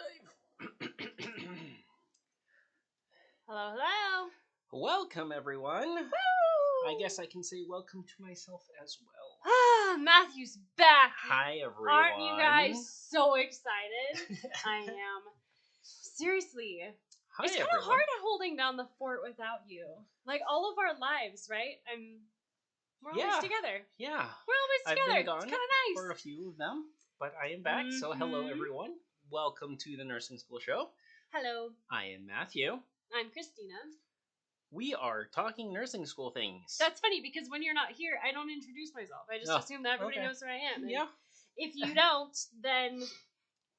life. Hello, hello. Welcome, everyone. Woo! I guess I can say welcome to myself as well. Ah, Matthew's back. Hi, everyone. Aren't you guys so excited? I am. Seriously. Hi, It's kind everyone. of hard holding down the fort without you. Like all of our lives, right? We're always together. Yeah. We're always I've together. been gone It's kind of nice. for a few of them, but I am back. So hello, everyone. Welcome to the Nursing School Show. Hello. I am Matthew. I'm Christina. We are talking nursing school things. That's funny because when you're not here, I don't introduce myself. I just assume that everybody knows who I am. And yeah. if you don't, then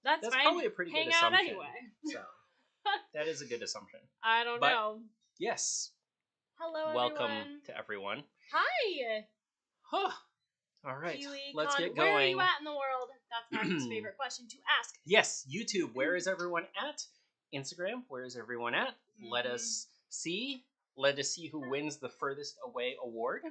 that's fine. Probably a pretty Hang good out assumption. anyway. So that is a good assumption. I don't know. Yes. Hello, Welcome everyone. to everyone. Hi. Huh. All right. Kiwi Let's Con, get going. Where are you at in the world? That's Matthew's favorite question to ask. Yes, YouTube. Where is everyone at? Instagram. Where is everyone at? Let us see. Let us see who wins the furthest away award.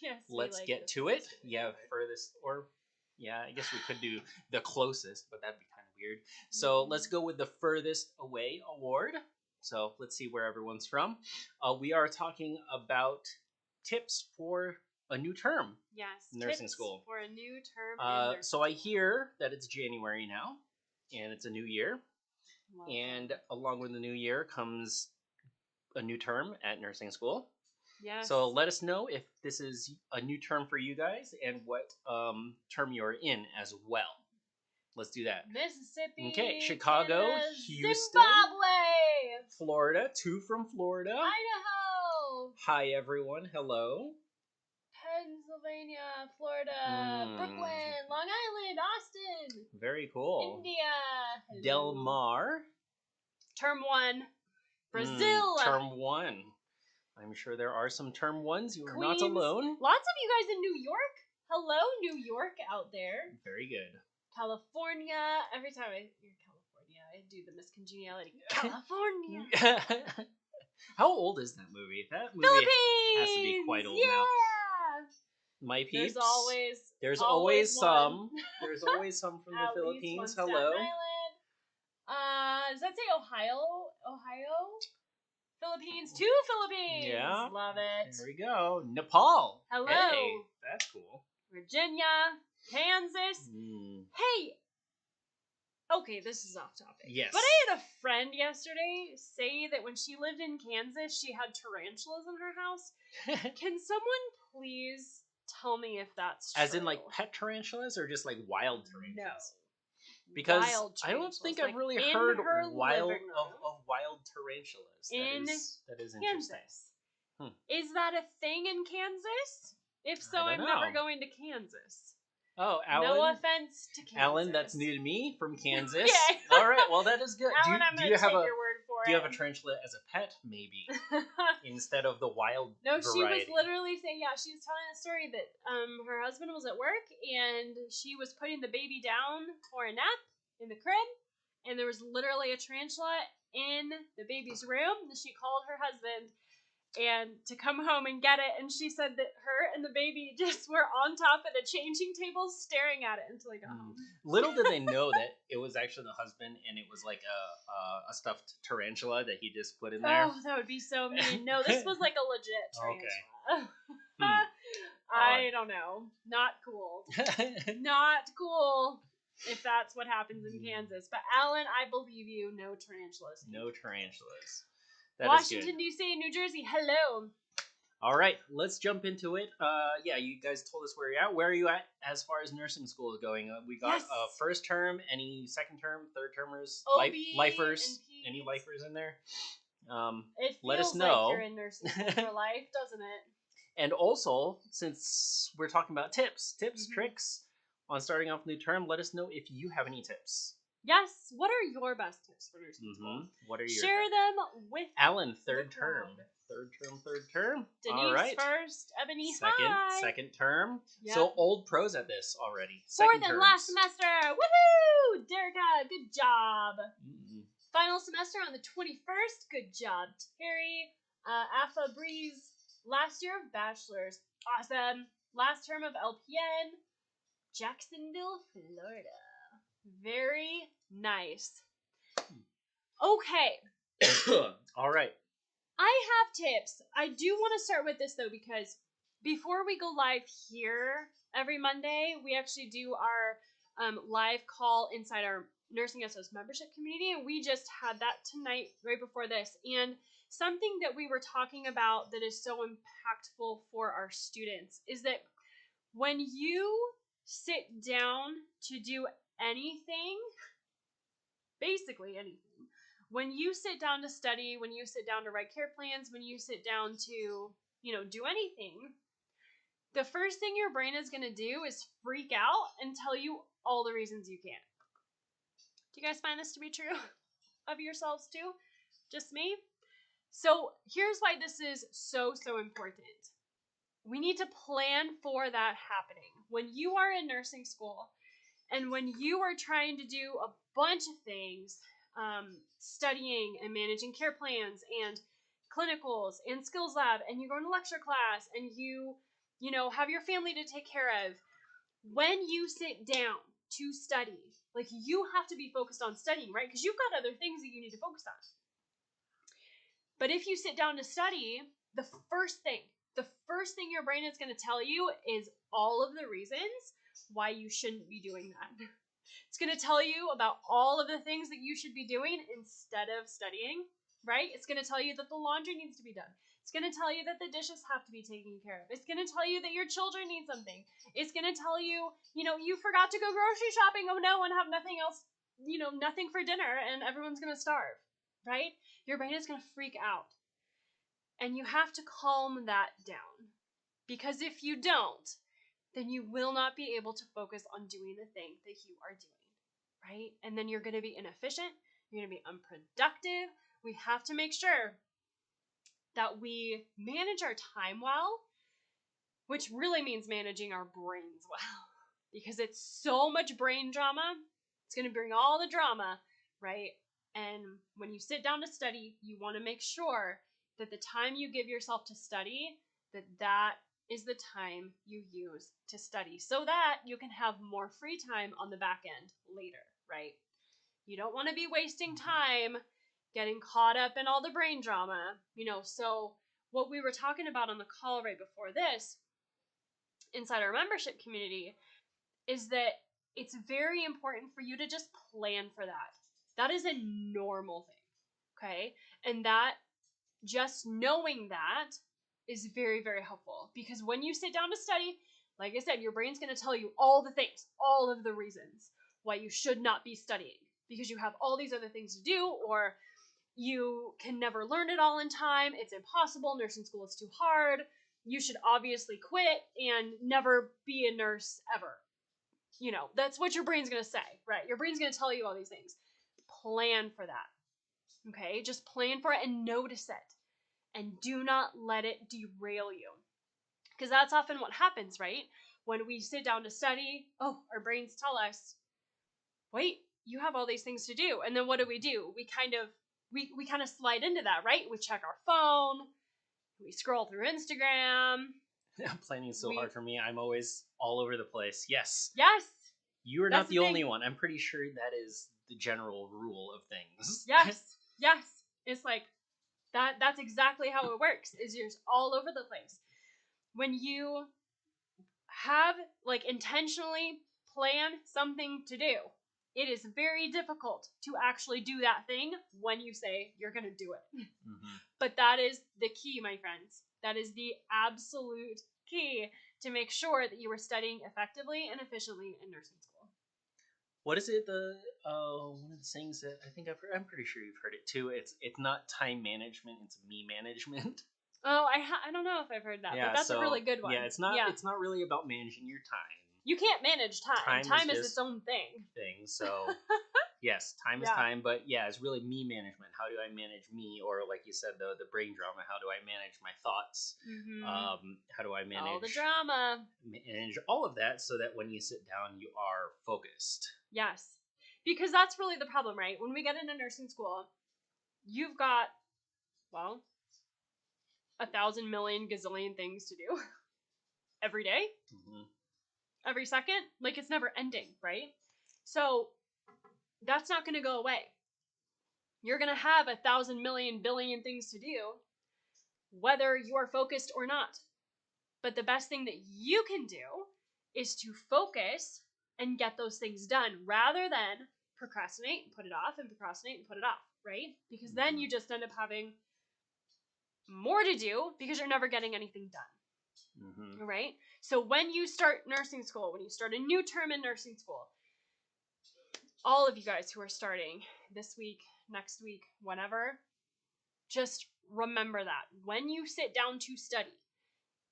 Yes. Let's get to it. Yeah, furthest I guess we could do the closest, but that'd be kind of weird. So let's go with the furthest away award. So let's see where everyone's from. We are talking about tips for a new term. Yes. Nursing school. For a new term. So I hear that it's January now, and it's a new year. Welcome. And along with the new year comes a new term at nursing school. Yes. So let us know if this is a new term for you guys and what term you're in as well. Let's do that. Mississippi. Okay, Chicago, Canada, Houston, Zimbabwe, Florida. 2 from Florida. Idaho. Hi, everyone. Hello. Pennsylvania, Florida, Brooklyn, Long Island, Austin. Very cool. India. Hello. Del Mar. Term 1. Brazil. Term 1. I'm sure there are some term 1s. You are Queens. not alone. Lots of you guys in New York. Hello, New York out there. Very good. California. Every time I hear California, I do the miscongeniality. California. How old is that movie? That movie Philippines! has to be quite old now. My peeps. There's always some. There's always some from the Philippines. Hello. Does that say Ohio? Philippines. 2 Philippines. Yeah. Love it. There we go. Nepal. Hello. Hey, that's cool. Virginia. Kansas. Hey. Okay, this is off topic. Yes. But I had a friend yesterday say that when she lived in Kansas, she had tarantulas in her house. Can someone please tell me if that's true? As in, like, pet tarantulas or just, like, wild tarantulas? No. Because wild I don't think like I've really in heard her wild living room. of wild tarantulas. That is interesting. Kansas. Is that a thing in Kansas? If so, I'm know. never going to Kansas. Oh, Alan. No offense to Kansas. Alan, that's new to me from Kansas. Yeah. All right, well that is good. Alan, I'm going to take your word for it. Do you have a tarantula as a pet, maybe, instead of the wild No, variety? she was literally saying, she was telling a story that her husband was at work and she was putting the baby down for a nap in the crib, and there was literally a tarantula in the baby's room, and she called her husband and to come home and get it, and she said that her and the baby just were on top of the changing table staring at it until he got home. Little did they know that it was actually the husband, and it was like a stuffed tarantula that he just put in there. Oh, that would be so mean. No, this was like a legit tarantula. Okay. I don't know. Not cool. Not cool if that's what happens in Kansas. But Alan, I believe you. No tarantulas. No tarantulas. That Washington, D.C., New Jersey, hello. All right, let's jump into it. You guys told us where you're at. Where are you at as far as nursing school is going? We got first term, any second term, third termers, lifers, any lifers in there? It feels let us know. Like you're in nursing school for life, doesn't it? And also, since we're talking about tips, tricks on starting off a new term, let us know if you have any tips. Yes. What are your best tips for nursing school? What are your Share them with Alan? Third term. Denise all right. First. Ebony. Second term. Yep. So old pros at this already. Fourth and last semester. Woohoo! Derica, good job. Final semester on the 21st. Good job, Terry. Afa Breeze. Last year of bachelor's. Awesome. Last term of LPN. Jacksonville, Florida. Very nice. Okay. All right. I have tips. I do want to start with this though, because before we go live here every Monday, we actually do our live call inside our Nursing SOS membership community, and we just had that tonight right before this. And something that we were talking about that is so impactful for our students is that when you sit down to do anything, basically anything, when you sit down to study, when you sit down to write care plans, when you sit down to, do anything, the first thing your brain is going to do is freak out and tell you all the reasons you can't. Do you guys find this to be true of yourselves too? Just me? So here's why this is so, so important. We need to plan for that happening. When you are in nursing school and when you are trying to do a bunch of things, studying and managing care plans and clinicals and skills lab, and you go into lecture class and you have your family to take care of, when you sit down to study, like, you have to be focused on studying, right? Because you've got other things that you need to focus on. But if you sit down to study, the first thing your brain is going to tell you is all of the reasons why you shouldn't be doing that. It's going to tell you about all of the things that you should be doing instead of studying, right? It's going to tell you that the laundry needs to be done. It's going to tell you that the dishes have to be taken care of. It's going to tell you that your children need something. It's going to tell you, you forgot to go grocery shopping, oh no, and have nothing else, nothing for dinner, and everyone's going to starve, right? Your brain is going to freak out. And you have to calm that down. Because if you don't, then you will not be able to focus on doing the thing that you are doing, right? And then you're going to be inefficient. You're going to be unproductive. We have to make sure that we manage our time well, which really means managing our brains well, because it's so much brain drama. It's going to bring all the drama, right? And when you sit down to study, you want to make sure that the time you give yourself to study, that is the time you use to study, so that you can have more free time on the back end later, right? You don't want to be wasting time getting caught up in all the brain drama, So what we were talking about on the call right before this, inside our membership community, is that it's very important for you to just plan for that. That is a normal thing, okay? And that, just knowing that, is very, very helpful, because when you sit down to study, like I said, your brain's going to tell you all the things, all of the reasons why you should not be studying, because you have all these other things to do, or you can never learn it all in time, it's impossible, nursing school is too hard, you should obviously quit and never be a nurse ever. That's what your brain's going to say, right? Your brain's going to tell you all these things. Plan for that, okay? Just plan for it and notice it. And do not let it derail you. Because that's often what happens, right? When we sit down to study, our brains tell us, wait, you have all these things to do. And then what do? We kind of slide into that, right? We check our phone, we scroll through Instagram. Planning is so hard for me. I'm always all over the place. Yes. Yes. You are not the only one. I'm pretty sure that is the general rule of things. Yes. Yes. It's like that's exactly how it works, is you're all over the place. When you have, intentionally plan something to do, it is very difficult to actually do that thing when you say you're going to do it. Mm-hmm. But that is the key, my friends. That is the absolute key to make sure that you are studying effectively and efficiently in nursing school. What is it? One of the things that I think I'm pretty sure you've heard it too. It's not time management. It's me management. Oh, I don't know if I've heard that, but that's a really good one. Yeah, it's not really about managing your time. You can't manage time. Time is its own thing. So, yes, time is time, but yeah, it's really me management. How do I manage me? Or like you said, the brain drama. How do I manage my thoughts? Mm-hmm. How do I manage all the drama? Manage all of that so that when you sit down, you are focused. Yes, because that's really the problem, right? When we get into nursing school, you've got, 1,000 million gazillion things to do every day. Mm-hmm. Every second, it's never ending, right? So that's not going to go away. You're going to have 1,000 million billion things to do, whether you are focused or not. But the best thing that you can do is to focus and get those things done rather than procrastinate and put it off and procrastinate and put it off, right? Because then you just end up having more to do because you're never getting anything done, right? So when you start nursing school, when you start a new term in nursing school, all of you guys who are starting this week, next week, whenever, just remember that when you sit down to study,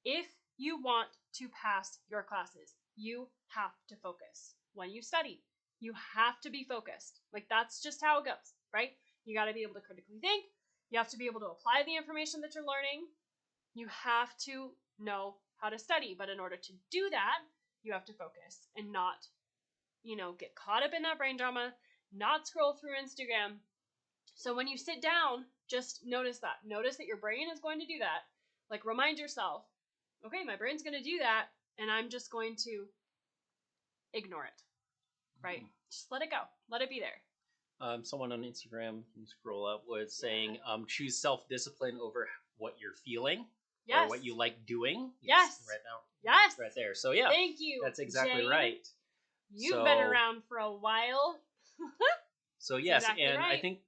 if you want to pass your classes, you have to focus. When you study, you have to be focused. Like, that's just how it goes, right? You got to be able to critically think. You have to be able to apply the information that you're learning. You have to know how to study. But in order to do that, you have to focus and not, get caught up in that brain drama, not scroll through Instagram. So when you sit down, just notice that. Notice that your brain is going to do that. Like, remind yourself, okay, my brain's going to do that, and I'm just going to ignore it, right? Just let it go. Let it be there. Someone on Instagram, you can scroll up, was saying, choose self-discipline over what you're feeling or what you like doing. Yes. Right now. Yes. Right there. So, yeah. Thank you, that's exactly Jane. right. You've been around for a while. So, yes, exactly and right.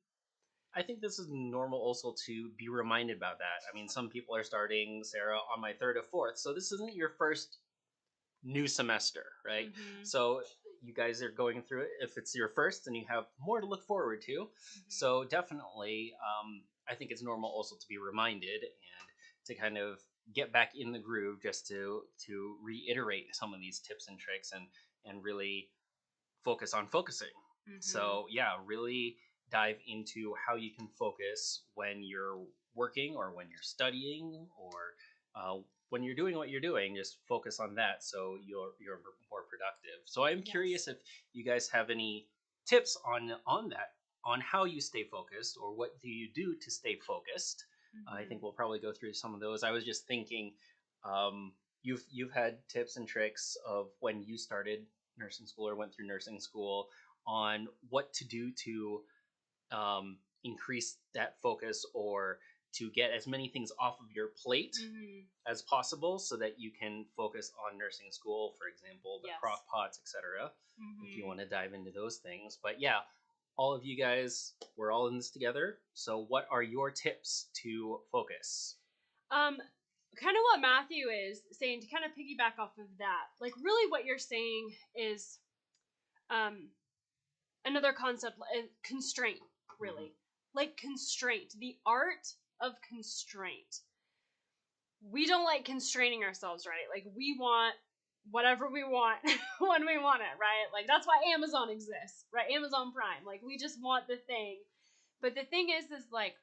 I think this is normal also to be reminded about that. I mean, some people are starting, Sarah, on my third or fourth. So this isn't your first new semester, right? So you guys are going through it. If it's your first, then you have more to look forward to. So definitely, I think it's normal also to be reminded and to kind of get back in the groove, just to reiterate some of these tips and tricks and really focus on focusing. So yeah, really dive into how you can focus when you're working or when you're studying or when you're doing what you're doing. Just focus on that so you're more productive. So I'm curious if you guys have any tips on that, on how you stay focused, or what do you do to stay focused. I think we'll probably go through some of those. I was just thinking, you've had tips and tricks of when you started nursing school or went through nursing school on what to do to increase that focus or to get as many things off of your plate as possible so that you can focus on nursing school, for example, the crock pots, etc. If you want to dive into those things. But yeah, all of you guys, we're all in this together. So what are your tips to focus? Kind of what Matthew is saying, to kind of piggyback off of that. Like, really what you're saying is another concept, constraint, really. Like, constraint, the art of constraint. We don't like constraining ourselves, right? Like, we want whatever we want when we want it, right? Like, that's why Amazon exists, right? Amazon Prime. Like, we just want the thing. But the thing is like,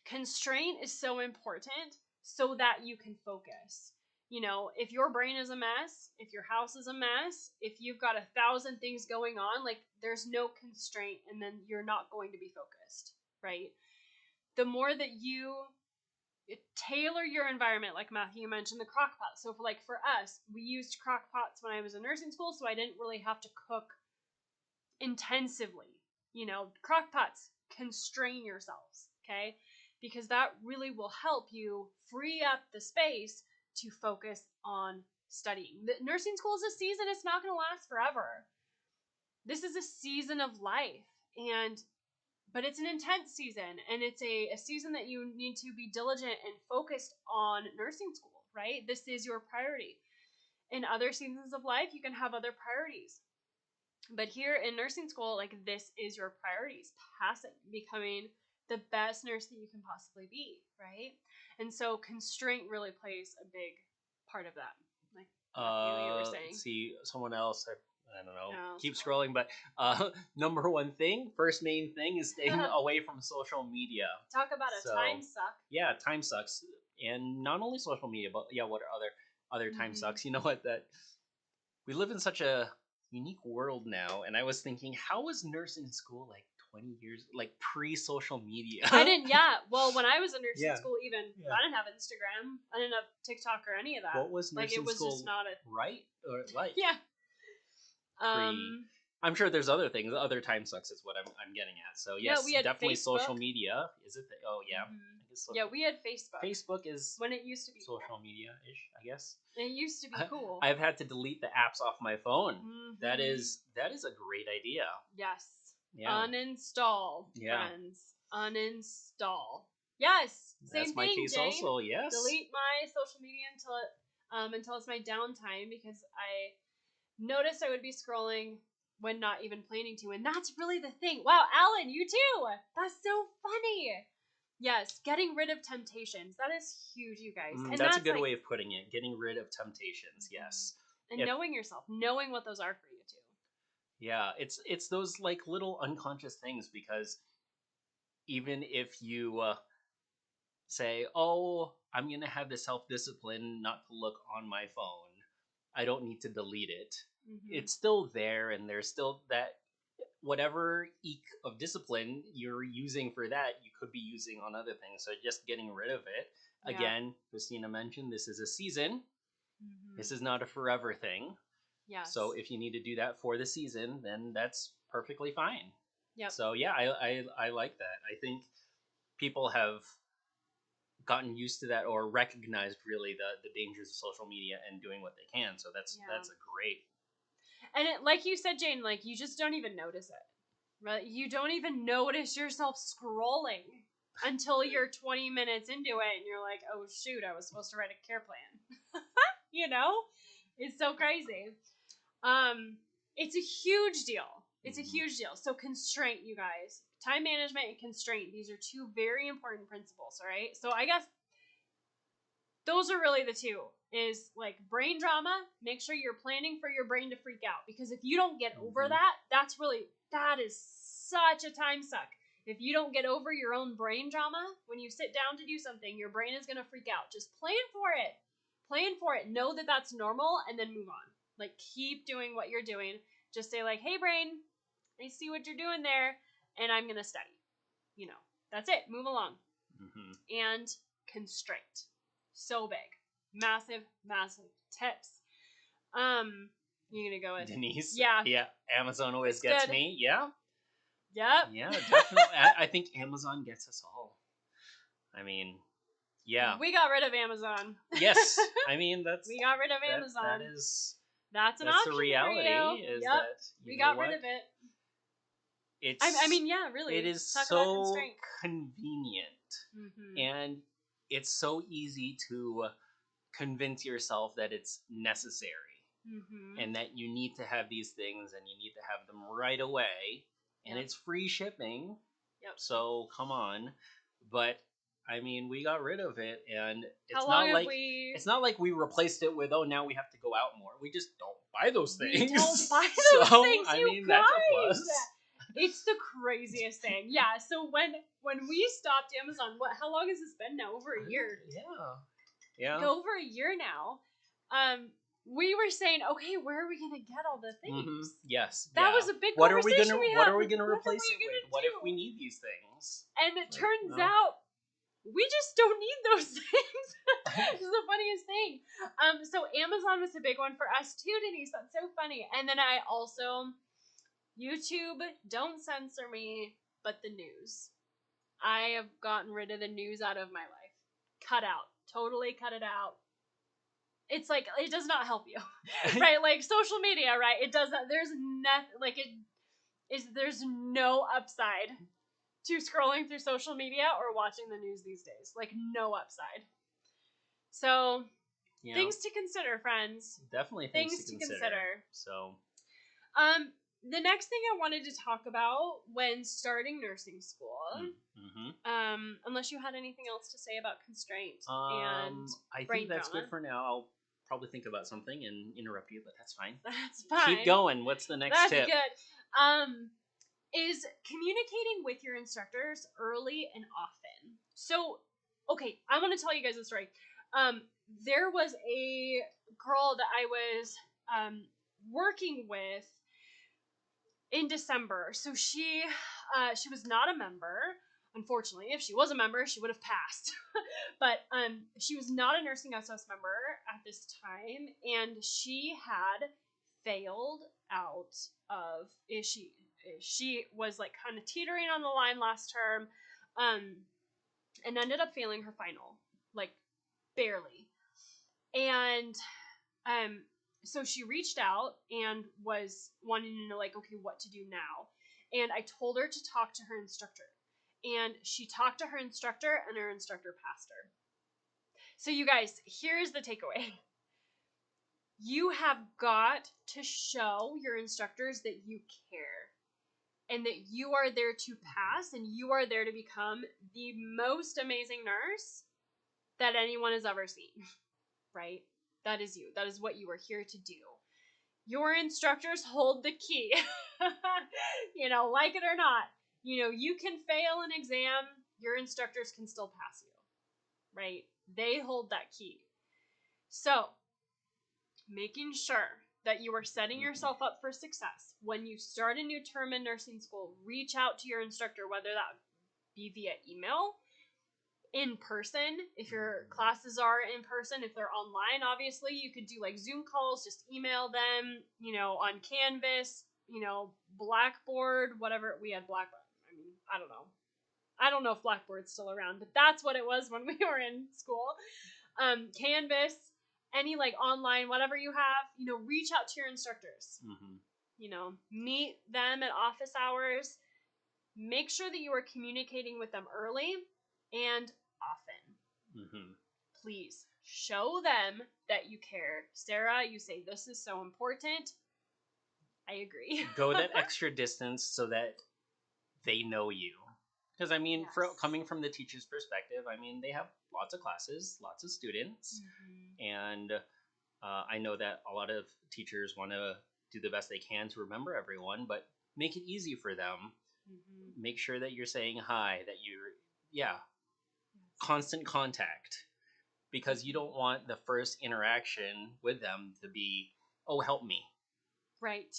constraint is so important so that you can focus. If your brain is a mess, if your house is a mess, if you've got 1,000 things going on, like, there's no constraint, and then you're not going to be focused, right? The more that you tailor your environment, like Matthew mentioned, the crock pot. So for us, we used crock pots when I was in nursing school, so I didn't really have to cook intensively. Crock pots, constrain yourselves, okay? Because that really will help you free up the space to focus on studying. The nursing school is a season. It's not going to last forever. This is a season of life, but it's an intense season, and it's a season that you need to be diligent and focused on nursing school, right? This is your priority. In other seasons of life, you can have other priorities. But here in nursing school, like, this is your priorities: passing, becoming the best nurse that you can possibly be, right? And so constraint really plays a big part of that. Like you were saying. Let's see, someone else, I don't know, keep scrolling, but number one thing, first main thing, is staying away from social media. Talk about a time suck. Yeah, time sucks. And not only social media, but yeah, what are other time sucks? You know what, that we live in such a unique world now, and I was thinking, how was nursing school like 20 years, like pre-social media? Well, when I was in nursing school, even I didn't have Instagram, I didn't have TikTok or any of that. What was nursing school? It was school, just not right? Or like? Yeah. I'm sure there's other things. Other time sucks is what I'm getting at. So Yeah, yes, we had definitely Facebook. social media. Is it? Oh yeah. Mhm. I guess Yeah, we had Facebook. Facebook is when it used to be social cool. media ish. I guess. It used to be cool. I've had to delete the apps off my phone. That Mhm. is a great idea. Yes. Yeah. Uninstall, Yeah. friends. Uninstall. Yes. Same That's my thing, case Jane. also. Yes. Delete my social media until it's my downtime because I noticed I would be scrolling when not even planning to, and that's really the thing. Wow, Alan, you too. That's so funny. Yes, getting rid of temptations. That is huge, you guys. And that's a good way of putting it. Getting rid of temptations. Yes. And knowing yourself, knowing what those are for you too. Yeah, it's those like little unconscious things because even if you say, "Oh, I'm going to have the self-discipline not to look on my phone. I don't need to delete it." It's still there and there's still that whatever eke of discipline you're using for that, you could be using on other things. So just getting rid of it. Yeah. Again, Christina mentioned this is a season. This is not a forever thing. Yes. So if you need to do that for the season, then that's perfectly fine. Yep. So yeah, I like that. I think people have gotten used to that or recognized really the dangers of social media and doing what they can. So that's a great. And it, like you said, Jane, like you just don't even notice it, right? You don't even notice yourself scrolling until you're 20 minutes into it and you're like, oh shoot, I was supposed to write a care plan. You know? It's so crazy. It's a huge deal. It's a huge deal. So constraint, you guys. Time management and constraint. These are two very important principles, all right? So I guess those are really the two. Is like brain drama, make sure you're planning for your brain to freak out. Because if you don't get over that, that is such a time suck. If you don't get over your own brain drama, when you sit down to do something, your brain is going to freak out. Just plan for it. Plan for it. Know that that's normal and then move on. Like, keep doing what you're doing. Just say, like, hey, brain, I see what you're doing there, and I'm going to study. You know, that's it. Move along. And constraint. So big. Massive, massive tips. You're going to go with Denise? Yeah. Yeah. Amazon always It's gets good. me. Yeah. Yep. Yeah, definitely. I think Amazon gets us all. I mean, yeah. We got rid of Amazon. Yes. I mean, we got rid of Amazon. That's an option the reality. For you. Is yep. that we got rid of it. It's. I mean, yeah, really. It is Talk so convenient, mm-hmm. and it's so easy to convince yourself that it's necessary, and that you need to have these things, and you need to have them right away, and it's free shipping. Yep. So come on, but I mean, we got rid of it, and it's not like we replaced it with, oh, now we have to go out more. We just don't buy those things. We don't buy those things. I mean, guys. that's a plus. It's the craziest thing. Yeah. So when we stopped Amazon, how long has this been now? Over a year. Yeah. Over a year now. We were saying, okay, where are we gonna get all the things? Yes. That was a big What conversation What are we gonna replace it with? What if we need these things? And it turns out we just don't need those things. This is the funniest thing. So Amazon was a big one for us too, Denise. That's so funny. And then I also YouTube, don't censor me, but the news. I have gotten rid of the news out of my life. Cut out. Totally cut it out. It's like, it does not help you. Right? Like social media, right? It does not, there's nothing, there's no upside to scrolling through social media or watching the news these days. Like, no upside. So, things to consider, friends. Definitely things to consider. So, the next thing I wanted to talk about when starting nursing school, unless you had anything else to say about constraint and I brain think that's drama. good for now. I'll probably think about something and interrupt you, but that's fine. That's fine. Keep going. What's the next tip? That's good. Is communicating with your instructors early and often. So, okay, I want to tell you guys a story. There was a girl that I was working with in December. So she was not a member. Unfortunately, if she was a member, she would have passed. But she was not a nursing SS member at this time, and she had failed out of she was like kind of teetering on the line last term, and ended up failing her final, like barely. And so she reached out and was wanting to know, like, okay, what to do now. And I told her to talk to her instructor. And she talked to her instructor, and her instructor passed her. So you guys, here's the takeaway. You have got to show your instructors that you care and that you are there to pass and you are there to become the most amazing nurse that anyone has ever seen, right? That is you. That is what you are here to do. Your instructors hold the key. Like it or not. You can fail an exam, your instructors can still pass you, right? They hold that key. So, making sure that you are setting yourself up for success. When you start a new term in nursing school, reach out to your instructor, whether that be via email, in person, if your classes are in person. If they're online, obviously, you could do like Zoom calls, just email them, on Canvas, Blackboard, whatever. We had Blackboard. I don't know. I don't know if Blackboard's still around, but that's what it was when we were in school. Canvas, any like online, whatever you have, reach out to your instructors. Mm-hmm. Meet them at office hours. Make sure that you are communicating with them early and often. Mm-hmm. Please show them that you care. Sarah, you say this is so important. I agree. Go that extra distance so that they know you. Because, yes. Coming from the teacher's perspective, they have lots of classes, lots of students, and I know that a lot of teachers want to do the best they can to remember everyone, but make it easy for them. Mm-hmm. Make sure that you're saying hi, that you're, constant contact, because you don't want the first interaction with them to be, oh, help me. Right.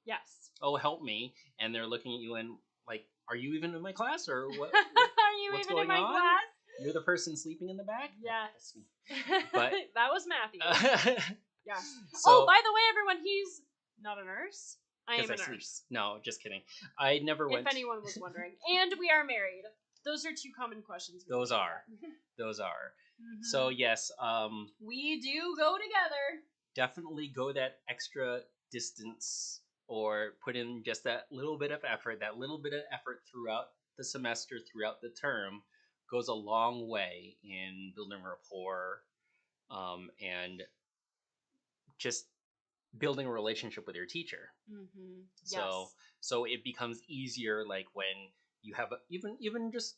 Yes. Oh, help me. And they're looking at you and like, are you even in my class, or what? Are you what's even going in my on? class? You're the person sleeping in the back? Yes. That's me. But that was Matthew. Yes. So, by the way, everyone, he's not a nurse. I am a nurse. Sleep. No, just kidding. I never went. If anyone was wondering. And we are married. Those are two common questions. Those are. Mm-hmm. So yes, we do go together. Definitely go that extra distance, or put in just that little bit of effort. That little bit of effort throughout the semester, throughout the term, goes a long way in building rapport, and just building a relationship with your teacher. Mm-hmm. So it becomes easier, like when you have even just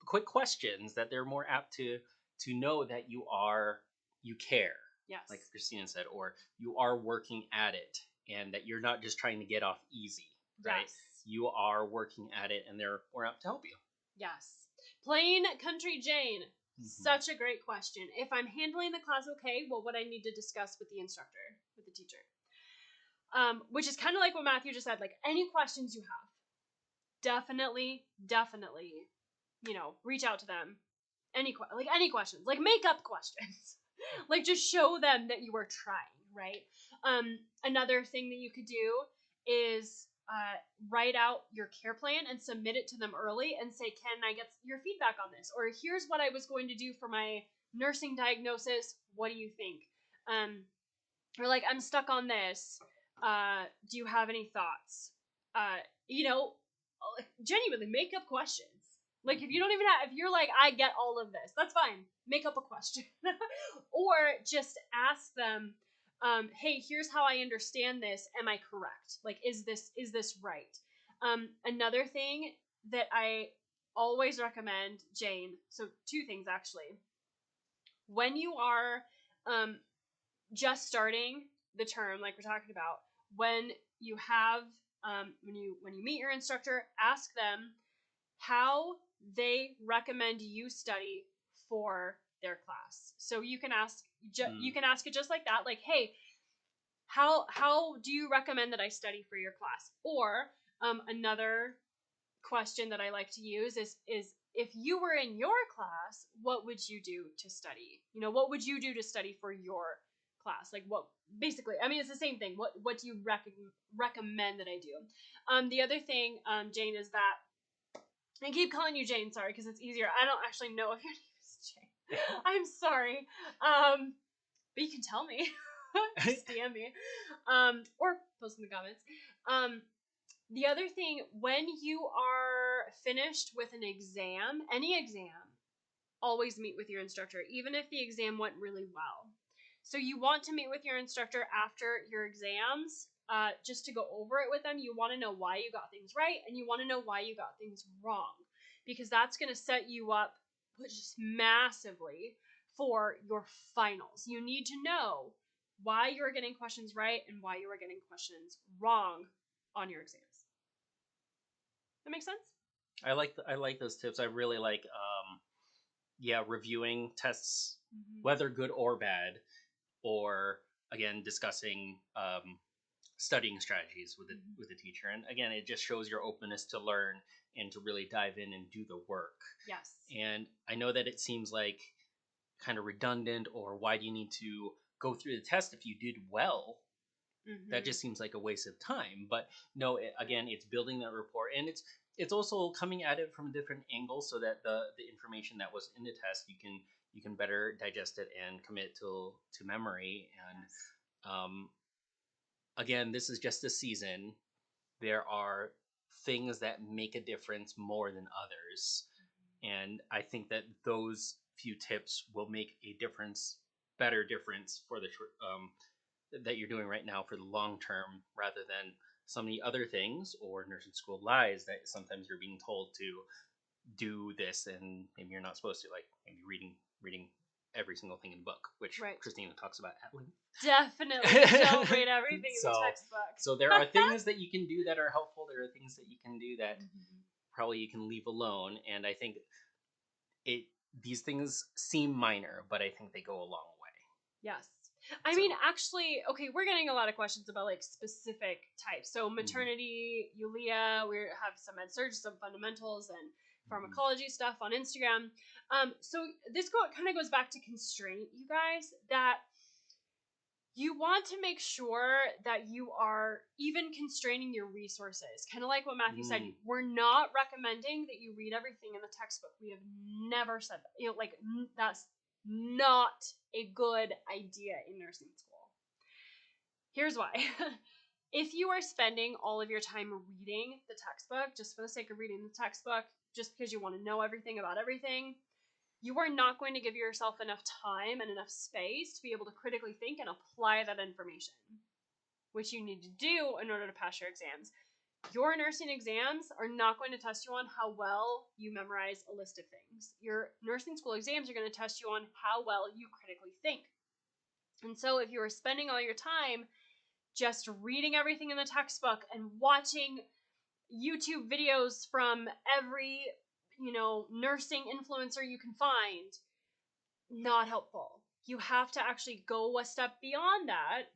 quick questions, that they're more apt to know that you care. Yes. Like Christina said, or you are working at it, and that you're not just trying to get off easy, right? Yes. You are working at it, and they're more apt to help you. Yes. Plain Country Jane. Mm-hmm. Such a great question. If I'm handling the class okay, what would I need to discuss with the instructor, with the teacher? Which is kind of like what Matthew just said, like any questions you have, definitely, reach out to them. Any questions, like make up questions. Like just show them that you are trying, right? Another thing that you could do is write out your care plan and submit it to them early and say, can I get your feedback on this? Or here's what I was going to do for my nursing diagnosis. What do you think? Or like, I'm stuck on this. Do you have any thoughts? Genuinely make up questions. Like if you're like, I get all of this, that's fine. Make up a question. Or just ask them, hey, here's how I understand this. Am I correct? Like, is this right? Another thing that I always recommend, Jane, so two things actually. When you are just starting the term, like we're talking about, when you have when you meet your instructor, ask them how they recommend you study for their class. So you can ask you can ask it just like that, like, hey, how do you recommend that I study for your class? Or another question that I like to use is if you were in your class, what would you do to study? What would you do to study for your class? Like what, basically, I mean, it's the same thing. What do you recommend that I do? The other thing, Jane, is that, I keep calling you Jane, sorry, because it's easier. I don't actually know if your name is Jane. I'm sorry. But you can tell me. Just DM me. Or post in the comments. The other thing, when you are finished with an exam, any exam, always meet with your instructor, even if the exam went really well. So you want to meet with your instructor after your exams, just to go over it with them. You want to know why you got things right, and you want to know why you got things wrong, because that's going to set you up just massively for your finals. You need to know why you are getting questions right and why you are getting questions wrong on your exams. That makes sense? I like those tips. I really like reviewing tests, whether good or bad, or again discussing studying strategies with the teacher. And again, it just shows your openness to learn and to really dive in and do the work. Yes. And I know that it seems like kind of redundant, or why do you need to go through the test if you did well? That just seems like a waste of time. But no, again, it's building that rapport, and it's also coming at it from a different angle, so that the information that was in the test, you can better digest it and commit to memory. And yes. Again, this is just a season. There are things that make a difference more than others, and I think that those few tips will make a better difference for the that you're doing right now for the long term, rather than so many other things or nursing school lies that sometimes you're being told to do this and maybe you're not supposed to, like maybe reading every single thing in the book, which Christina talks about at length. Definitely don't read everything in the textbook. So there are things that you can do that are helpful. There are things that you can do that probably you can leave alone. And I think these things seem minor, but I think they go a long way. Yes. I mean, actually, okay, we're getting a lot of questions about like specific types. So maternity, Yulia, we have some med surg, some fundamentals, and pharmacology stuff on Instagram. So this kind of goes back to constraint, you guys, that you want to make sure that you are even constraining your resources. Kind of like what Matthew said, we're not recommending that you read everything in the textbook. We have never said that. You know, like that's not a good idea in nursing school. Here's why. If you are spending all of your time reading the textbook just for the sake of reading the textbook, just because you want to know everything about everything, you are not going to give yourself enough time and enough space to be able to critically think and apply that information, which you need to do in order to pass your exams. Your nursing exams are not going to test you on how well you memorize a list of things. Your nursing school exams are going to test you on how well you critically think. And so if you are spending all your time just reading everything in the textbook and watching YouTube videos from every, nursing influencer you can find, not helpful. You have to actually go a step beyond that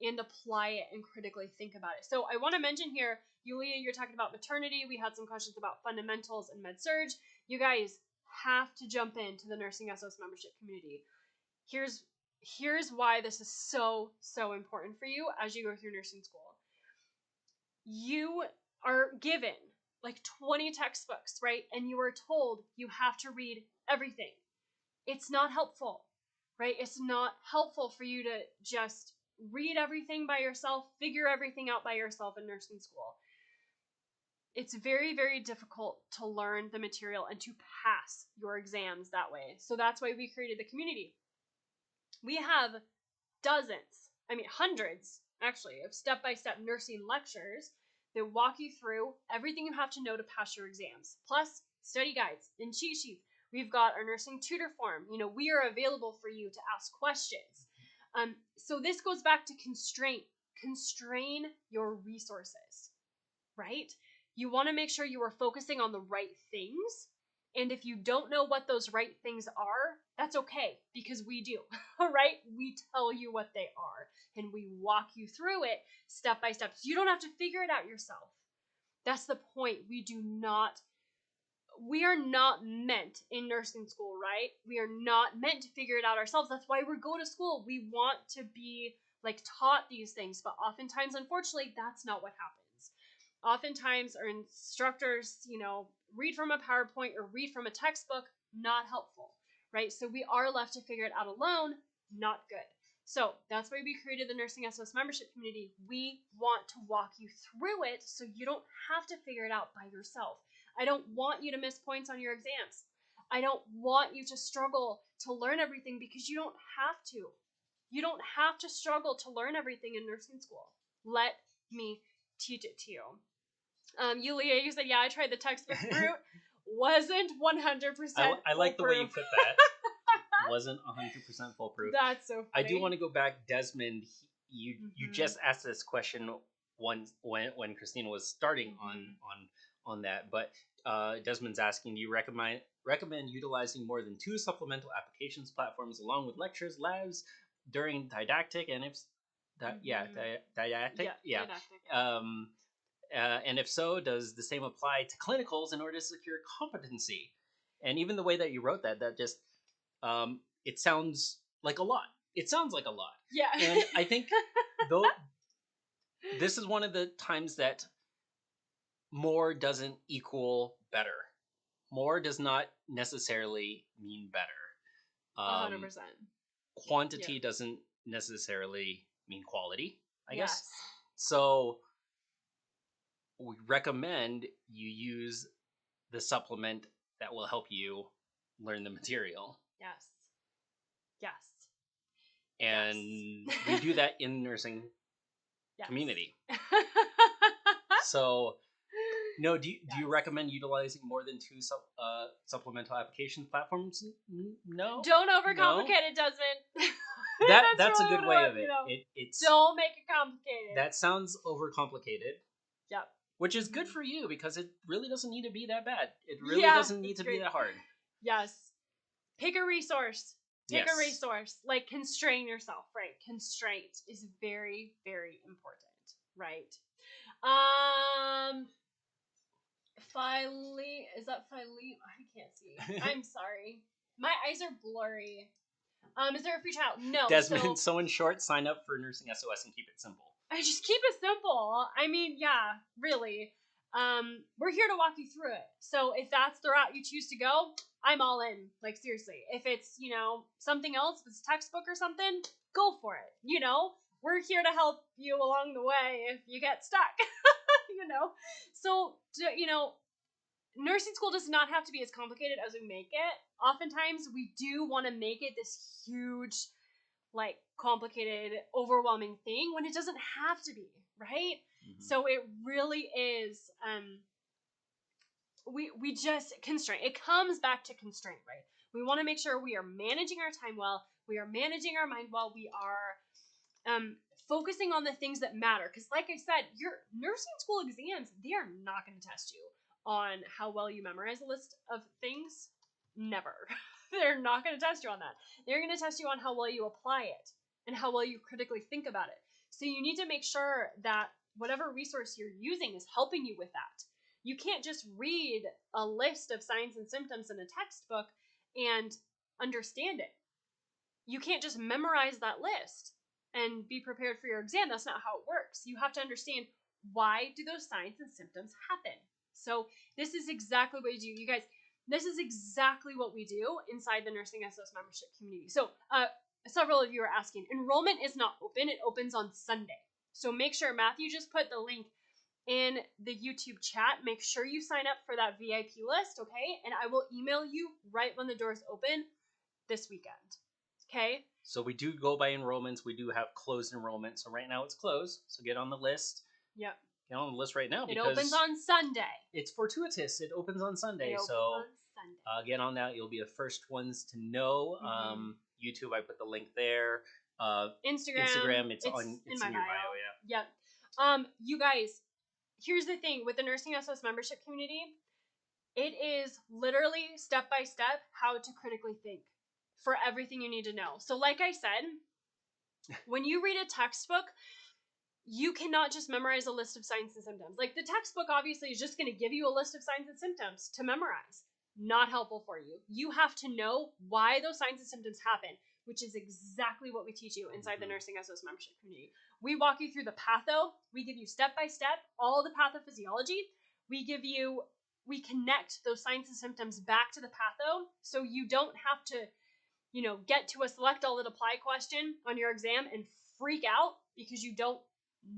and apply it and critically think about it. So I want to mention here, Yulia, you're talking about maternity. We had some questions about fundamentals and med surg. You guys have to jump into the Nursing SOS membership community. Here's why this is so, so important for you as you go through nursing school. You are given like 20 textbooks, right? And you are told you have to read everything. It's not helpful, right? It's not helpful for you to just read everything by yourself, figure everything out by yourself in nursing school. It's very, very difficult to learn the material and to pass your exams that way. So that's why we created the community. We have hundreds, actually, of step-by-step nursing lectures that walk you through everything you have to know to pass your exams, plus study guides and cheat sheets. We've got our nursing tutor form. We are available for you to ask questions. So this goes back to constraint. Constrain your resources, right? You want to make sure you are focusing on the right things. And if you don't know what those right things are, that's okay, because we do, right? We tell you what they are, and we walk you through it step by step. So you don't have to figure it out yourself. That's the point. We do not we are not meant in nursing school, right? We are not meant to figure it out ourselves. That's why we go to school. We want to be like taught these things, but oftentimes, unfortunately, that's not what happens. Oftentimes, our instructors, read from a PowerPoint or read from a textbook, not helpful, right? So we are left to figure it out alone, not good. So that's why we created the Nursing SOS membership community. We want to walk you through it so you don't have to figure it out by yourself. I don't want you to miss points on your exams. I don't want you to struggle to learn everything because you don't have to. You don't have to struggle to learn everything in nursing school. Let me teach it to you. Yulia, you said, yeah, I tried the textbook route. Wasn't 100% I like the way you put that. Wasn't 100% foolproof. That's so funny. I do want to go back, Desmond. You just asked this question once when Christina was starting on that, but Desmond's asking, do you recommend utilizing more than 2 supplemental applications platforms along with lectures, labs during didactic, and if didactic, and if so, does the same apply to clinicals in order to secure competency? And even the way that you wrote that just it sounds like a lot. It sounds like a lot. Yeah. And I think though this is one of the times that more doesn't equal better. More does not necessarily mean better. 100%. Quantity doesn't necessarily mean quality, I guess. So we recommend you use the supplement that will help you learn the material. Yes. And we do that in nursing community. So, no, do you recommend utilizing more than 2 supplemental application platforms? No. Don't overcomplicate it, Desmond. That's really a good way of it. It's don't make it complicated. That sounds overcomplicated. Yep. Which is good for you because it really doesn't need to be that bad. It really doesn't need to be that hard. Yes. Pick a resource. Pick a resource. Like, constrain yourself, right? Constraint is very, very important, right? Is that Philine? I can't see. I'm sorry. My eyes are blurry. Is there a free trial? No. Desmond, so in short, sign up for Nursing SOS and keep it simple. I just keep it simple. I mean, yeah, really. We're here to walk you through it. So if that's the route you choose to go, I'm all in. Like, seriously. If it's, something else, if it's textbook or something, go for it. We're here to help you along the way if you get stuck. So, nursing school does not have to be as complicated as we make it. Oftentimes, we do want to make it this huge, like, complicated, overwhelming thing when it doesn't have to be, right? Mm-hmm. So it really is, we just constrain. It comes back to constraint, right? We want to make sure we are managing our time well, we are managing our mind well, we are focusing on the things that matter. Because like I said, your nursing school exams, they are not going to test you on how well you memorize a list of things. Never. They're not going to test you on that. They're going to test you on how well you apply it and how well you critically think about it. So you need to make sure that whatever resource you're using is helping you with that. You can't just read a list of signs and symptoms in a textbook and understand it. You can't just memorize that list and be prepared for your exam. That's not how it works. You have to understand, why do those signs and symptoms happen? So this is exactly what you do. You guys, this is exactly what we do inside the Nursing SOS membership community. So several of you are asking, enrollment is not open. It opens on Sunday. So make sure, Matthew just put the link in the YouTube chat. Make sure you sign up for that VIP list, okay? And I will email you right when the doors open this weekend, okay? So we do go by enrollments. We do have closed enrollment. So right now it's closed. So get on the list. Yep. Get on the list right now because it opens on Sunday. It's fortuitous. It opens on Sunday. Get on that. You'll be the first ones to know. Mm-hmm. YouTube, I put the link there. Instagram, it's in your bio. Yeah. Yep. You guys, here's the thing with the Nursing SOS membership community. It is literally step by step how to critically think for everything you need to know. So like I said, when you read a textbook, you cannot just memorize a list of signs and symptoms. Like, the textbook obviously is just going to give you a list of signs and symptoms to memorize. not helpful for you. You have to know why those signs and symptoms happen, which is exactly what we teach you inside the Nursing SOS membership community. We walk you through the patho. We give you step by step all the pathophysiology. We connect those signs and symptoms back to the patho, so you don't have to, get to a select all that apply question on your exam and freak out because you don't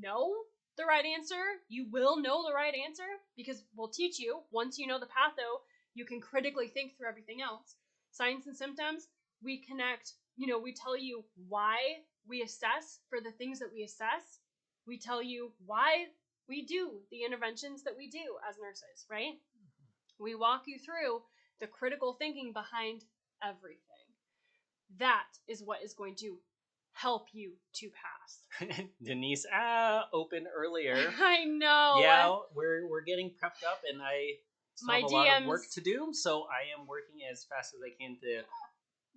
know the right answer. You will know the right answer because we'll teach you. Once you know the patho, you can critically think through everything else. Signs and symptoms, we connect, we tell you why we assess for the things that we assess. We tell you why we do the interventions that we do as nurses, right? We walk you through the critical thinking behind everything. That is what is going to help you to pass. Denise, open earlier. I know. Yeah, we're getting prepped up, and I still have a lot of work DMs. to do, so I am working as fast as I can to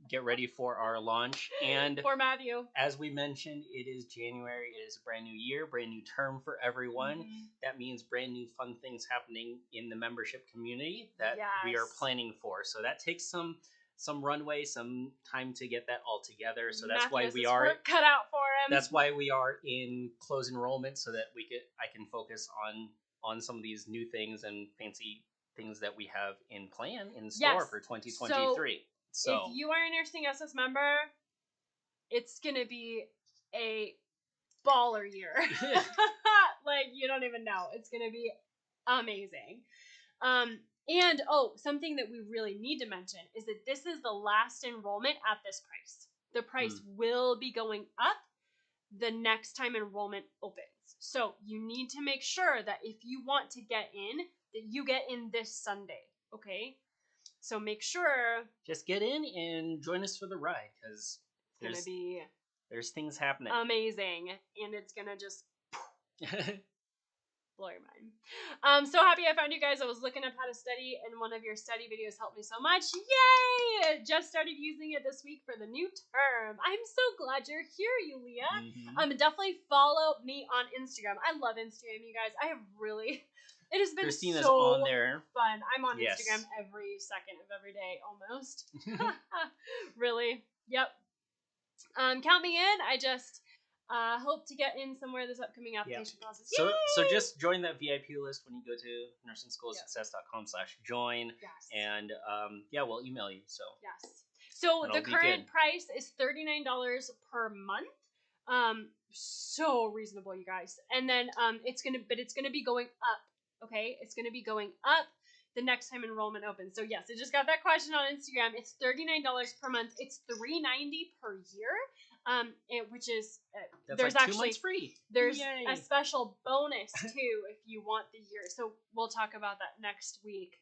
get ready for our launch. And for Matthew, as we mentioned, it is January. It is a brand new year, brand new term for everyone. Mm-hmm. That means brand new fun things happening in the membership community that we are planning for. So that takes some runway, some time to get that all together. So that's why we are cut out for him. That's why we are in close enrollment, so that I can focus on some of these new things and fancy things that we have in store for 2023. So if you are a Nursing SOS member, it's gonna be a baller year. Like, you don't even know. It's gonna be amazing. And something that we really need to mention is that this is the last enrollment at this price. The price will be going up the next time enrollment opens. So you need to make sure that if you want to get in, that you get in this Sunday. Okay? So make sure. Just get in and join us for the ride, because there's things happening. Amazing. And it's gonna just blow your mind. I'm so happy I found you guys. I was looking up how to study, and one of your study videos helped me so much. Yay! Just started using it this week for the new term. I'm so glad you're here, Yulia. Definitely follow me on Instagram. I love Instagram, you guys. It has been Christina's so on there. Fun. I'm on Instagram every second of every day, almost. Really? Yep. Count me in. I just hope to get in somewhere this upcoming application process. So just join that VIP list when you go to nursingSchoolSuccess.com/join. Yes. And we'll email you. So yes. So the current price is $39 per month. So reasonable, you guys. And then it's gonna be going up. Okay, it's gonna be going up the next time enrollment opens. So yes, I just got that question on Instagram. It's $39 per month. It's $390 per year. Which is there's like 2 months free. There's a special bonus too if you want the year. So we'll talk about that next week.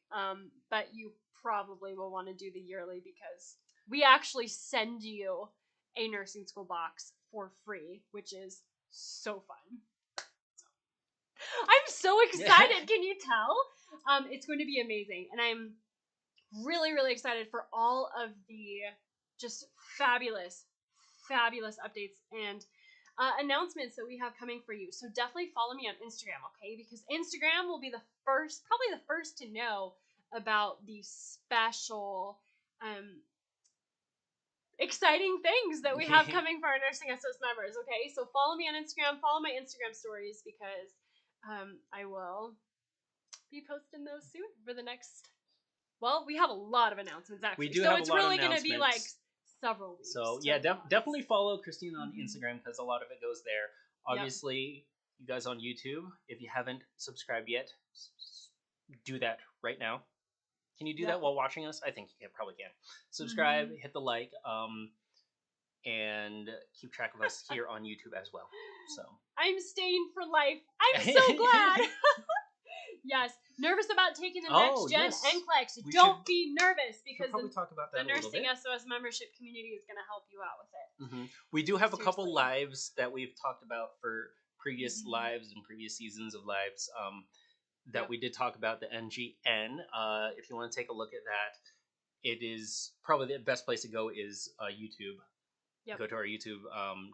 But you probably will want to do the yearly because we actually send you a nursing school box for free, which is so fun. I'm so excited. Can you tell? It's going to be amazing. And I'm really, really excited for all of the just fabulous updates and announcements that we have coming for you. So definitely follow me on Instagram, okay? Because Instagram will be probably the first to know about the special, exciting things that we have coming for our Nursing SOS members, okay? So follow me on Instagram, follow my Instagram stories, because I will be posting those soon for the next. Well, we have a lot of announcements actually. We do have a lot of announcements. So it's really going to be like several weeks. So yeah, definitely follow Christina on Instagram because a lot of it goes there. Obviously, you guys on YouTube, if you haven't subscribed yet, do that right now. Can you do that while watching us? I think you probably can. Subscribe, hit the like, and keep track of us here on YouTube as well. So I'm staying for life. I'm so glad. Yes, nervous about taking the next gen NCLEX. Don't be nervous because talk about that the Nursing SOS membership community is going to help you out with it. We do have a couple lives that we've talked about for previous lives and previous seasons of lives that we did talk about the NGN. If you want to take a look at that, it is probably the best place to go is YouTube. Go to our YouTube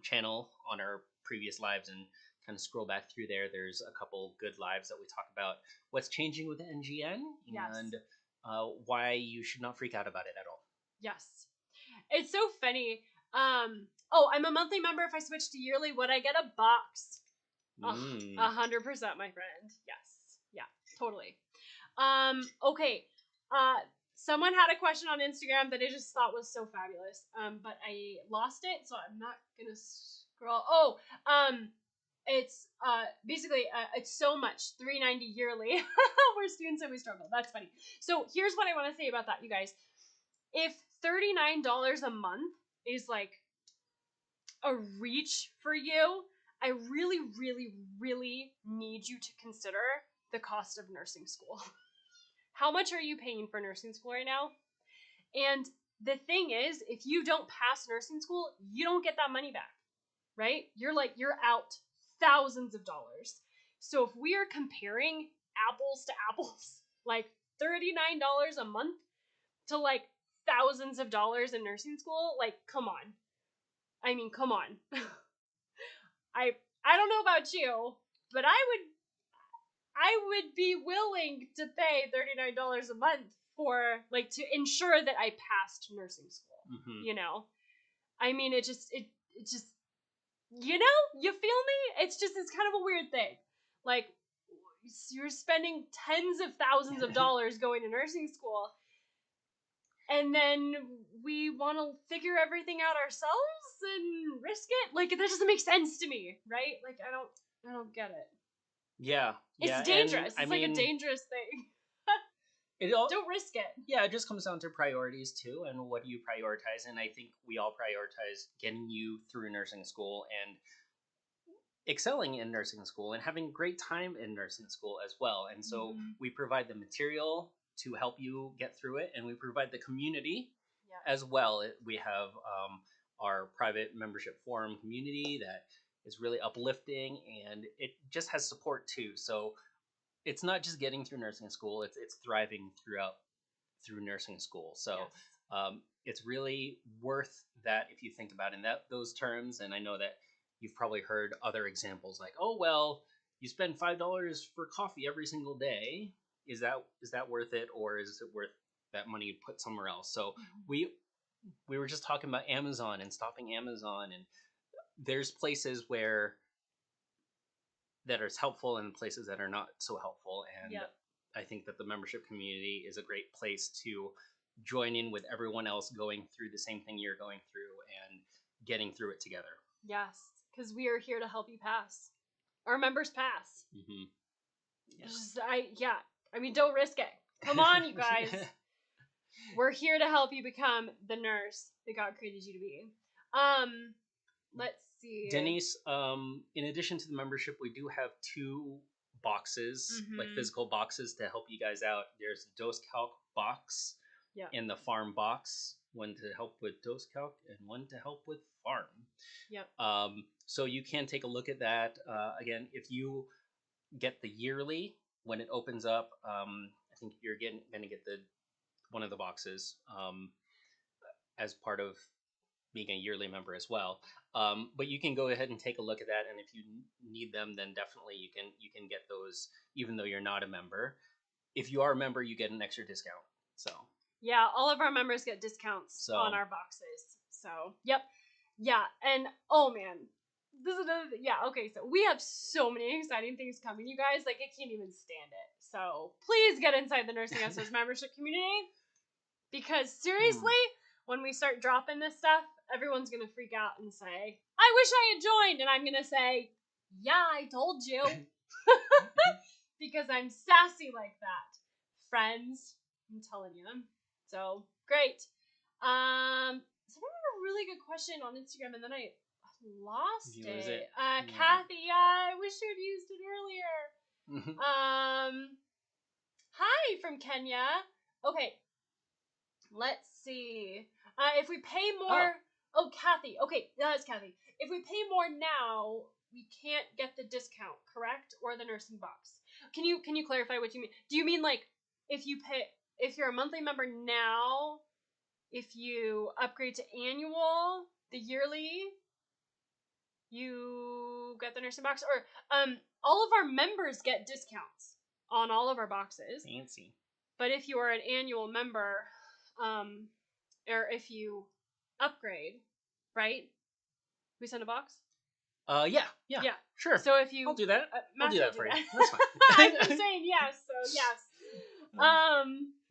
channel on our previous lives and kind of scroll back through there. There's a couple good lives that we talk about what's changing with the NGN and why you should not freak out about it at all. Yes. It's so funny. Oh, I'm a monthly member. If I switch to yearly, would I get a box? 100%, my friend. Yes. Yeah, totally. Okay. Someone had a question on Instagram that I just thought was so fabulous. But I lost it, so I'm not gonna scroll. Oh, it's basically it's so much $390 yearly. We're students and we struggle. That's funny. So here's what I want to say about that, you guys. If $39 a month is like a reach for you, I really, really, really need you to consider the cost of nursing school. How much are you paying for nursing school right now? And the thing is, if you don't pass nursing school, you don't get that money back, right? You're out thousands of dollars. So if we are comparing apples to apples, like $39 a month to like thousands of dollars in nursing school, like come on. I mean, come on. I don't know about you, but I would be willing to pay $39 a month for like to ensure that I passed nursing school. Mm-hmm. You know? I mean, it just you know, you feel me? It's kind of a weird thing. Like you're spending tens of thousands of dollars going to nursing school, and then we want to figure everything out ourselves and risk it. Like that doesn't make sense to me, right? Like I don't get it. Yeah, It's dangerous. It's like a dangerous thing. Don't risk it. Yeah, it just comes down to priorities too, and what do you prioritize? And I think we all prioritize getting you through nursing school and excelling in nursing school and having a great time in nursing school as well. And so we provide the material to help you get through it, and we provide the community as well. We have our private membership forum community that is really uplifting, and it just has support too. So it's not just getting through nursing school; it's thriving through nursing school. So it's really worth that if you think about it in those terms. And I know that you've probably heard other examples like, oh well, you spend $5 for coffee every single day. Is that worth it, or is it worth that money you put somewhere else? So we were just talking about Amazon and stopping Amazon, and there's places where that are helpful and places that are not so helpful. And I think that the membership community is a great place to join in with everyone else going through the same thing you're going through and getting through it together. Yes, because we are here to help you pass. Our members pass. I mean, don't risk it. Come on, you guys. We're here to help you become the nurse that God created you to be. Let's see. Denise, in addition to the membership, we do have 2 boxes, like physical boxes to help you guys out. There's the Dose Calc box and the Farm box. One to help with Dose Calc and one to help with Farm. So you can take a look at that. Again, if you get the yearly when it opens up, I think you're going to get one of the boxes as part of being a yearly member as well. But you can go ahead and take a look at that, and if you need them, then definitely you can get those even though you're not a member. If you are a member, you get an extra discount. So yeah, all of our members get discounts on our boxes. So and oh man, this is another thing. Okay, so we have so many exciting things coming, you guys. Like I can't even stand it. So please get inside the Nursing Answers membership community, because seriously, when we start dropping this stuff, everyone's gonna freak out and say, I wish I had joined. And I'm gonna say, yeah, I told you. Because I'm sassy like that. Friends, I'm telling you. So, great. Someone had a really good question on Instagram, and then I lost it. Kathy, I wish you'd used it earlier. Hi from Kenya. Okay. Let's see. If we pay more... Oh, Kathy. Okay, that's Kathy. If we pay more now, we can't get the discount, correct? Or the nursing box. Can you clarify what you mean? Do you mean like if you're a monthly member now, if you upgrade to annual, the yearly, you get the nursing box? Or all of our members get discounts on all of our boxes. Fancy. But if you are an annual member, or if you upgrade, right? We send a box? Yeah, sure. So if you... I'll do that. I'll do that for you. that. That's fine. I'm just saying yes, so yes.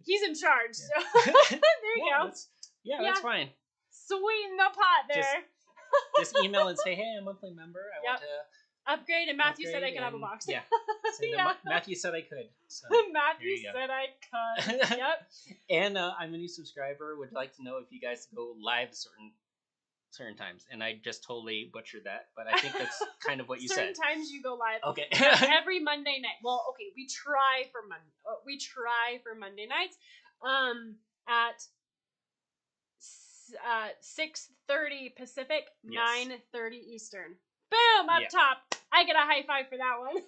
He's in charge, so there you go. That's fine. Sweeten the pot there. Just email and say, hey, I'm a monthly member. I want to upgrade, and Matthew said I could have a box. Yeah. Matthew said I could. So Matthew said I could. Yep. And I'm a new subscriber. Would like to know if you guys go live certain times, and I just totally butchered that, but I think that's kind of what you certain said. Certain times you go live. Okay. Every Monday night. Well, okay, we try for Monday nights. At 6:30 Pacific, 9:30 Eastern. Boom, up top. I get a high five for that one.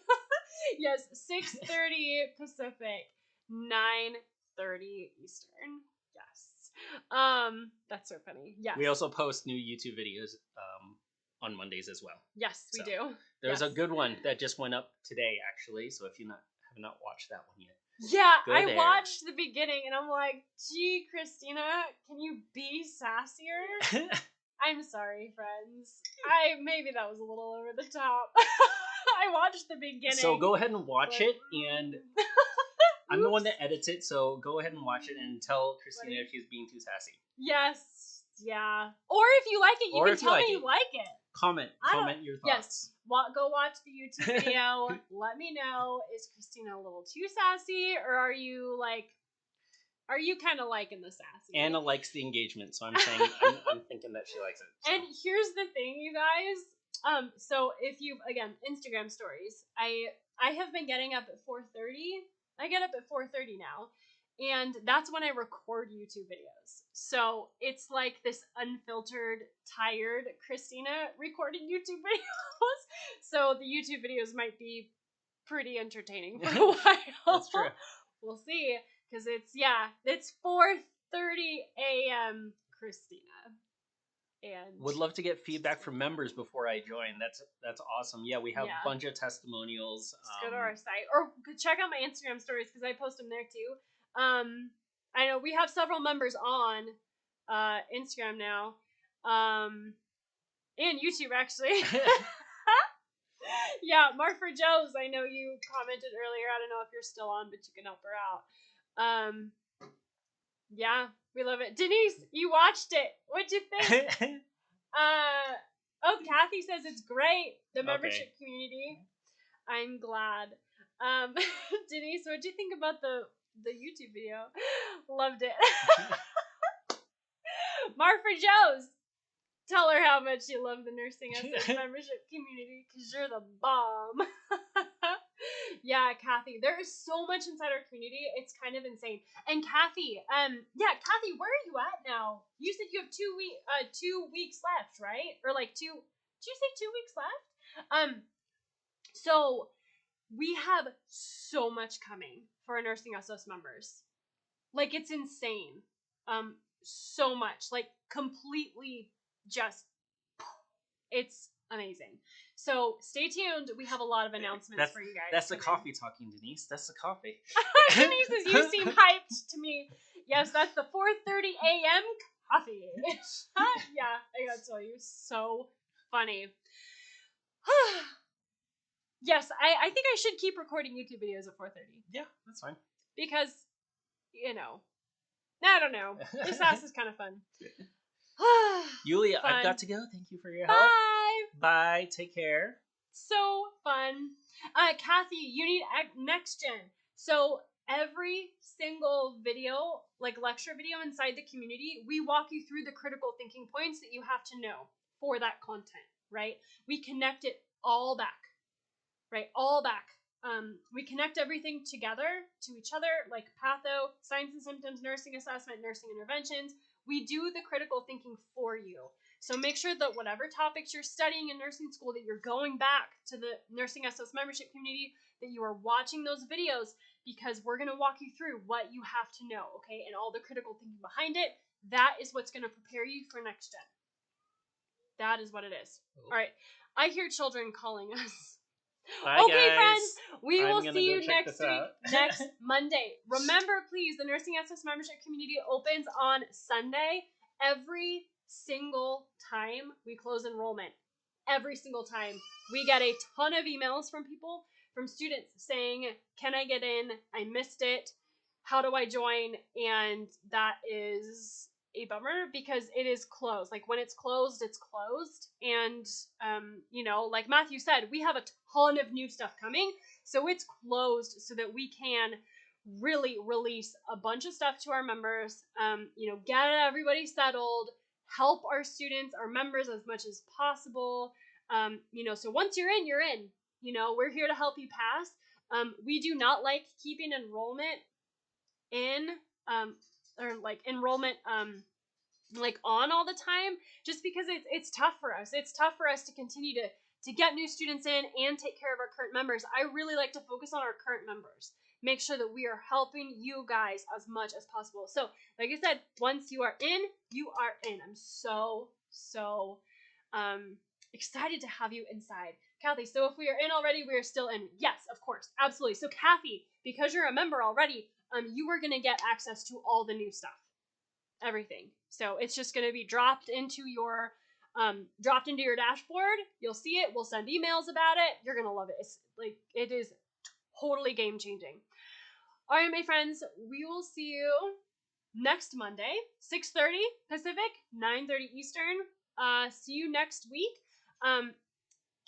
Yes, 6:30 Pacific, 9:30 Eastern. Yes. That's so funny. Yes. We also post new YouTube videos on Mondays as well. Yes, we do. There's a good one that just went up today, actually. So if you have not watched that one yet. Yeah, I watched the beginning and I'm like, gee, Christina, can you be sassier? I'm sorry, friends. Maybe that was a little over the top. I watched the beginning. So go ahead and watch it, and I'm the one that edits it, so go ahead and watch it and tell Christina if she's being too sassy. Yes, yeah. Or if you like it, you can tell me you like it. Comment your thoughts. Yes. Go watch the YouTube video. Let me know. Is Christina a little too sassy, or are you kind of liking the sassy? Anna likes the engagement, so I'm saying I'm thinking that she likes it. So. And here's the thing, you guys. So if you Instagram stories, I have been getting up at 4:30. I get up at 4:30 now. And that's when I record YouTube videos. So it's like this unfiltered, tired Christina recording YouTube videos. So the YouTube videos might be pretty entertaining for a while. That's true. We'll see. Because it's 4:30 a.m. Christina. And would love to get feedback from members before I join. That's awesome. Yeah, we have a bunch of testimonials. Just go to our site. Or check out my Instagram stories because I post them there too. I know we have several members on Instagram now, and YouTube actually. Yeah, Mark for Joe's. I know you commented earlier. I don't know if you're still on, but you can help her out. Yeah, we love it. Denise, you watched it. What'd you think? Kathy says it's great. The membership community. I'm glad. Denise, what'd you think about the YouTube video? Loved it. Mark for Joe's. Tell her how much you love the Nursing SS membership community because you're the bomb. Yeah, Kathy, there is so much inside our community. It's kind of insane. And Kathy, Kathy, where are you at now? You said you have 2 weeks left, right? Or like did you say 2 weeks left? So we have so much coming for our Nursing SS members. Like, it's insane. So much. Like, completely just, it's amazing. So stay tuned. We have a lot of announcements for you guys. That's the coffee talking, Denise. That's the coffee. Denise says, you seem hyped to me. Yes, that's the 4:30 a.m. coffee. Yeah, I gotta tell you, so funny. Yes, I think I should keep recording YouTube videos at 4:30. Yeah, that's fine. Because, I don't know. This house is kind of fun. Yulia, I've got to go. Thank you for your help. Bye. Take care. So fun. Kathy, you need Next Gen. So every single video, like lecture video inside the community, we walk you through the critical thinking points that you have to know for that content, right? We connect it all back, right? All back. We connect everything together to each other, like patho, signs and symptoms, nursing assessment, nursing interventions. We do the critical thinking for you. So make sure that whatever topics you're studying in nursing school, that you're going back to the Nursing SS membership community, that you are watching those videos, because we're going to walk you through what you have to know, okay? And all the critical thinking behind it. That is what's going to prepare you for Next Gen. That is what it is. All right. I hear children calling us. Bye, Okay, guys. friends, we I'm will gonna see go you check next this week, out. next Monday. Remember, please, the Nursing Access Membership Community opens on Sunday. Every single time we close enrollment, every single time, we get a ton of emails from people, from students saying, can I get in? I missed it. How do I join? And that is a bummer because it is closed. Like when it's closed, it's closed. And, like Matthew said, we have a ton of new stuff coming. So it's closed so that we can really release a bunch of stuff to our members, get everybody settled, help our students, our members as much as possible. So once you're in, you're in. We're here to help you pass. We do not like keeping enrollment in, or like enrollment, like on all the time, just because it's tough for us. It's tough for us to continue to get new students in and take care of our current members. I really like to focus on our current members. Make sure that we are helping you guys as much as possible. So, like I said, once you are in, you are in. I'm so excited to have you inside. Kathy, so if we are in already, we are still in. Yes, of course. Absolutely. So, Kathy, because you're a member already, you are going to get access to all the new stuff. Everything. So it's just going to be dropped into your dashboard. You'll see it. We'll send emails about it. You're going to love it. It is totally game changing. All right, my friends, we will see you next Monday, 6:30 Pacific, 9:30 Eastern. See you next week.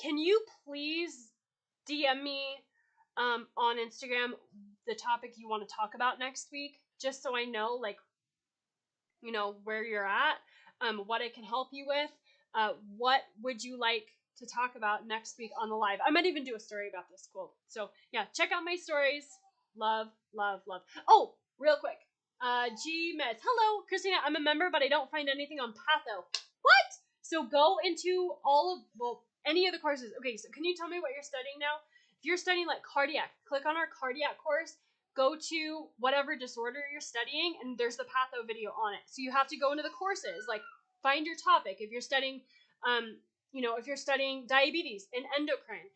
Can you please DM me on Instagram the topic you want to talk about next week, just so I know, where you're at, what I can help you with. What would you like to talk about next week on the live? I might even do a story about this. Cool. So yeah, check out my stories. Love, love, love. Oh, real quick. Gmeds. Hello, Christina. I'm a member, but I don't find anything on Patho. What? So go into any of the courses. Okay, so can you tell me what you're studying now? If you're studying like cardiac, click on our cardiac course. Go to whatever disorder you're studying, and there's the patho video on it. So you have to go into the courses, like find your topic. If you're studying, if you're studying diabetes and endocrine,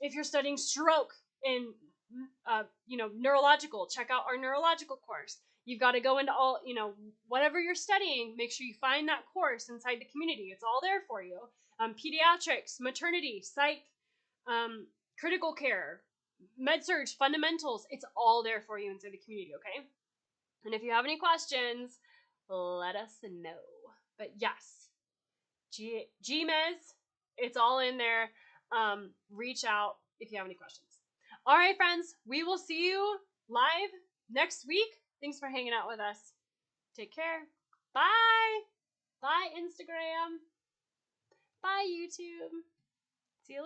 if you're studying stroke and, neurological, check out our neurological course. You've got to go into all, whatever you're studying, make sure you find that course inside the community. It's all there for you. Pediatrics, maternity, psych, critical care, med-surg, fundamentals, it's all there for you inside the community, okay? And if you have any questions, let us know. But yes, Gmez, it's all in there. Reach out if you have any questions. All right, friends, we will see you live next week. Thanks for hanging out with us. Take care. Bye. Bye, Instagram. Bye, YouTube.